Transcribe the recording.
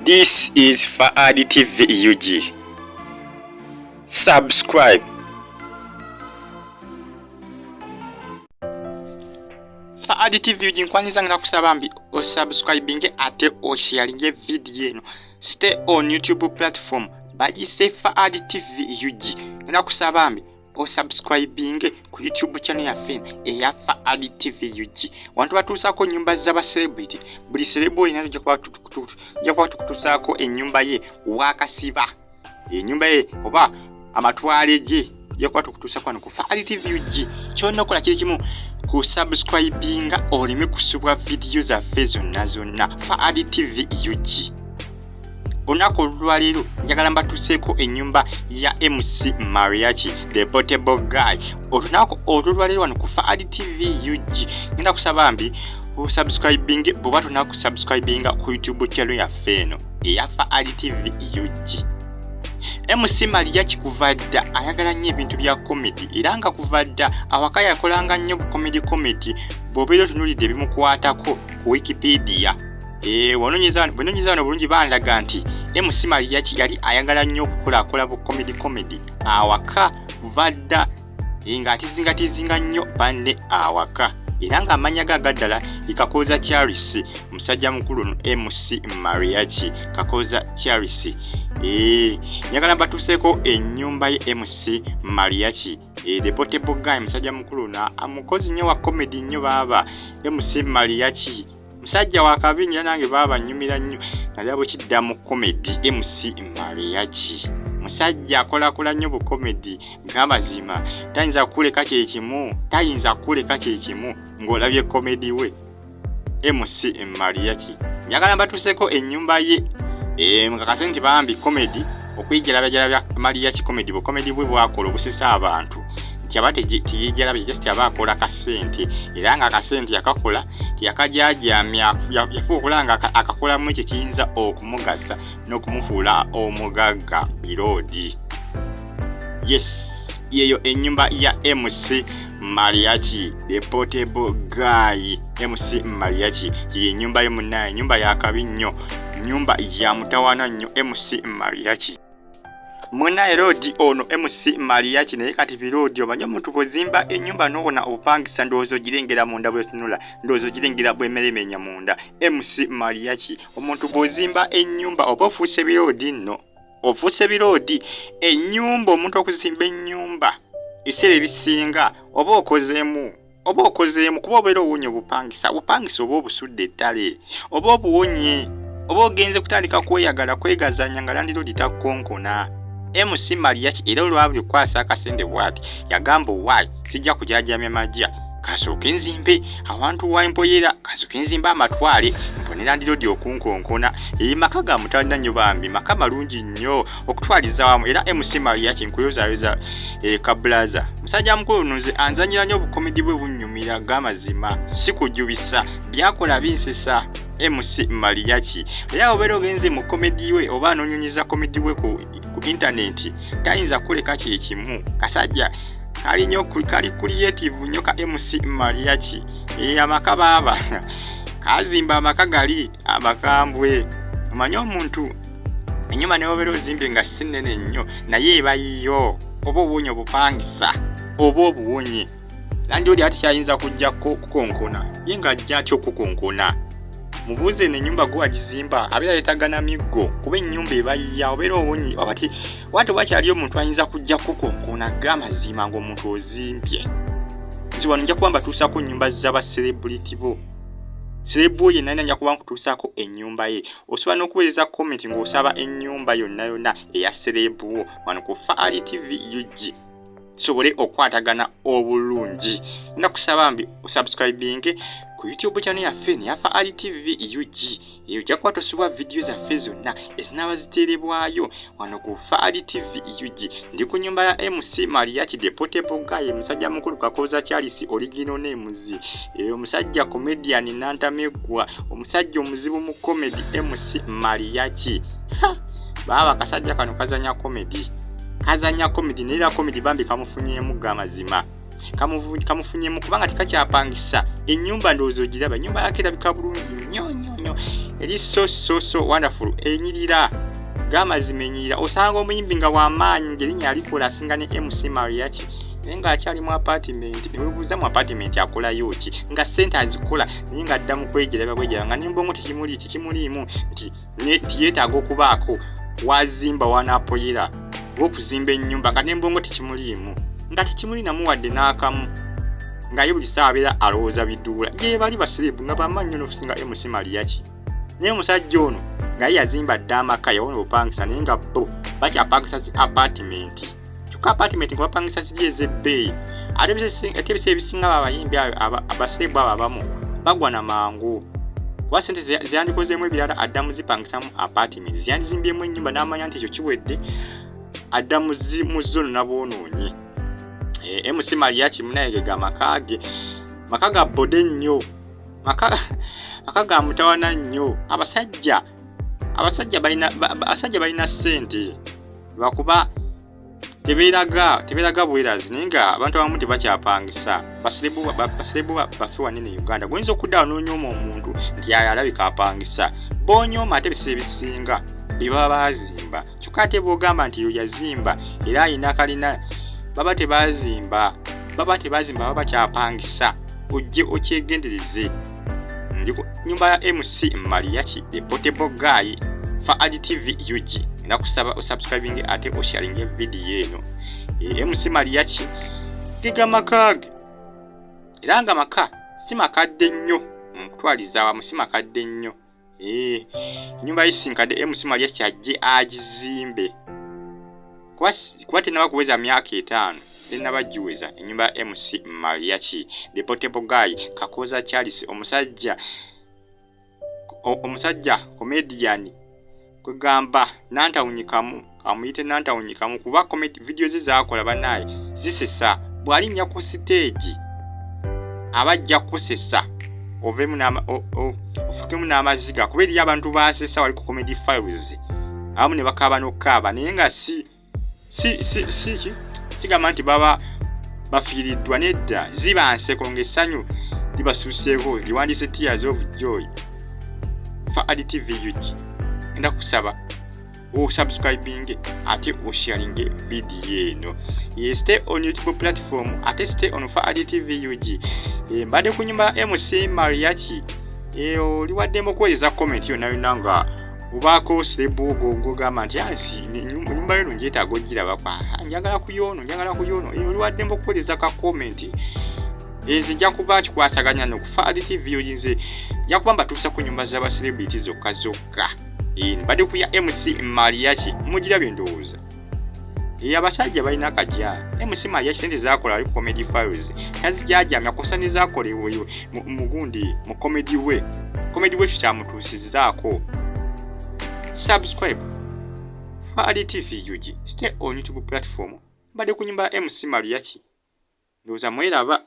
This is Faad TV UG. Subscribe. Faad TV UG nkwanyiza ngana kusaba mbi o subscribinge ate o sharinge video eno. Stay on YouTube platform bagise Faad TV UG. Ngana kusaba mbi o subscribinge ku YouTube channel ya fame eya Faad TV UG. Wantu batusako nyumba z'aba celebrity. Buli celebo ina kwa tukusako ennyumba ye wakasiba. Ennyumba ye oba amatwale je yakwa tukutusako no ku Faad TV UG. Kyonna kola kiri kimu ku subscribinga olime kusubwa video za fezo nazonna Faad TV UG. Onako lwalero njagala mbatuseko ennyumba ya MC Mariachi the portable guy. Onako olwalero wano ku Faad TV UG. Nenda kusaba mbi subscribing boba tunako subscribinga ku YouTube channel ya feno eya Faad TV UG. MC Mariachi kuvadda ayagala nnyo ebintu bya comedy era nga kuvadda awakaya yakolanga nnyo comedy bobero tunulidde bimukwatako ku Wikipedia. Wanonyeza bulungi bandaga nti MC Mariachi yali ayagala nnyo okukola bu comedy awaka vadda nga atizinga nnyo banne awaka era nga amanya gaddala ikakoza Charles musajja mukulu MC Mariachi kakoza Charles. Nyagala batuseko ennyumba ye MC Mariachi the portable guy musajja mukulu na amukozi nnyo wa comedy nnyo baba MC Mariachi musajja wakabi nange baba nyumira nnyo nalabo kidda mu comedy MC Mariachi musajja akola nnyo bu comedy ng'amazima tayinza kuleka kye kimu ng'olabye comedy we MC Mariachi. Njagala batuseko ennyumba ye mukakase nti bambi comedy okuyijjalabya Mariachi comedy bu comedy bwe bwakola obusisa abantu nti abate tiyijjalabya just abakola kasente era nga kasente yakakola yakajajamya yafuukulanga akakola mu ekyo kiyinza okumugasa n'okumufuula omugagga birodi. Yes, yeyo ennyumba ya MC Mariachi the portable guy. MC Mariachi ye nyumba ye munaye nyumba Yakabi nnyo nyumba ya mutawana nnyo MC Mariachi. Munaye road ono MC Mariachi naye kati birodi omanyo omuntu bozimba ennyumba n'obona obupangisa ndowooza ogirengera munda bwetunula ndowooza ogirengera bwemeremenya munda. MC Mariachi omuntu bozimba ennyumba oba ofuuse birodi nno ofuuse birodi ennyumba omuntu okuzimba ennyumba ebiseera ebisinga oba okozeemu kuba obeera owonye obupangisa oba obusudde ettale oba obuwonye oba ogenze kutandika kwegazanya nga landiroodi takonkona. MC Mariachi era olwabuli kwasa akasente bwati yagamba owaayi sijja kujajamya majja kasooke nzimbe awantu waimpoyera kasooke nzimbe amatwale mpone landiroodi okunkonkona maka ga mutanda nnyo bambi maka malungi nnyo okutwaliza wamu era MC Mariachi nkuyozaayoza kabulaza musajja mukulu nze anzanyira nnyo obukomedi bwe bunnyumira g'amazima si kujubisa byakola binsesa. MC Mariachi era obeera ogenze mu komedi we oba anonyonyiza komedi we ku internet tayinza kuleka kye kimu kasajja kali creative nnyo ka MC Mariachi amaka baba kazimba amaka gali amakambwe omanyi omuntu ennyumba ne obeera ozimbe nga sinene nnyo naye eba yiyo oba obuwonye obupangisa oba obuwonye landiroodi ati kyayinza kujjako kukonkona ye nga ajja atya okukonkona. Mubuze n'ennyumba gwe wagizimba abeera yeetagana miggo kuba ennyumba eba yiya obeera owonye wati wakyali omuntu ayinza kujja kukonkona g'amazima ng'omuntu ozimbye. Nzi wano nja kuba mbatuusako ennyumba z'aba celebrity bo celebu ye nalina nja kuba nkutuusako ennyumba ye osobola n'okuweereza comment ng'osaba ennyumba yonna eya celebu wo wano ku Faad TV UG sobole okwatagana obulungi. Nakusaba mbi osubscribinge ku YouTube channel ya fene ya Faad TV UG eyo jakwa tosubwa video za zonna ezinaba ziterebwayo wano ku Faad TV UG. Ndi ku nyumba ya MC Mariachi the portable guy musajja mukulu kakoza Charles original names musajja comedian nantamegwa omusajja omuzibu mu comedy MC Mariachi. Baba kasajja kano kazanya comedy nera comedy bambi kamufunyemu g'amazima kamufunyemu kubanga tikakyapangisa ennyumba ndowooza ogiraba ennyumba yake erabika bulungi nnyo eri so wonderful enyirira gamazima enyirira osanga omuyimbi nga w'amaanyi ng'erinnya alikola asinga ne MC Mariachi naye ng'akyali mu apartment ne weebuuza mu apartment akolayo ki nga ssente azikola naye ng'addamu kwegeraba nga nembongo tekimuliimu nti yeetaaga okubaako wazimba wanapoyera okuzimba ennyumba nga nembongo tekimuliimu nga tekimulinamu wadde n'akamu nga ye buli ssaawa abeera alowooza biduula gye bali basireebu nga bamaanyi nnyo n'okusinga MC Mariachi naye omusajja ono nga ye yazimba dda amaka yawona obupangisa naye nga bo bakyapangisa zi apartment kyokka apartment nga bapangisa ziri ez'ebbeeyi ate ebisa ebisinga abayimbi abasireebu abo abamu bagwa na mangu kuba ssente zeyandikozeemu ebirala addamu zipangisamu apartment ziyandizimbyemu ennyumba n'amanya nti ekyo kiwedde addamu mu zono nabwonoonyi MC Mariachi munayegega makage maka ga bode nnyo maka ga mutawana nnyo abasajja balina ssente lwakuba tebeeraga bwerazi naye nga abantu abamu tebakyapangisa basirebu baffe wanene Uganda goyinza okuddawo n'onyooma omuntu nti alabika apangisa boonyooma ate ebisa ebisinga bye baba baazimba kyokka ate boogamba nti yo yazimba era ayina kalina baba tebazimba baba bakyapangisa ojje okyegendereze nnyumba ya MC Mariachi the portable guy fa TV UG nakusaba osubscribing ate osharinge video eno MC Mariachi tiga makage era nga maka si makadde nnyo mukutwaliza awamu si makadde nnyo nnyumba yisinkadde MC Mariachi ajje agizimbe kuba tenaba kuweza myaka 5 tenaba giweza ennyumba ya MC Mariachi the portable guy Kakoza Charles omusajja comedian kwegamba nantawunyikamu amuyite nantawunyikamu kuba comedy video ze zakola banaye zisesa bwalinnya ku stage abajja kusesa ovemu ofukemu n'amaziga kuba eriyo abantu basesa wali ku comedy files abamu ne bakaba n'okkaaba naye nga sigamba nti baba bafiiriddwa nedda ziba nseko ng'essanyu libasuuseeko liwandiise tears of joy fa TV UG enda kusaba subscribing ate osharinge video eno stay on YouTube platform ate stay on fa TV UG mbadde ku nyumba MC Mariachi oliwaddemu okuweereza comment yonna nga ubaako sebu gogamba nti nyumba eno njeetaaga ogiraba njagala ku yono oliwaddemu okuweereza ka comment nze nja kuba kikwasaganya nokufa TV UG nze nja kuba mbatuusa ku nyumba z'abacelebrity zokka mbadde ku ya MC Mariachi mugirabye ndowooza abasajja balina akajja MC Mariachi sente zakola ali ku comedy files tazijajamya kosa ne zakolewo mugundi mu comedy we kyamutuusizaako subscribe fa TV UG stay on YouTube platform mbadde ku nyumba MC Mariachi ndowooza mweraba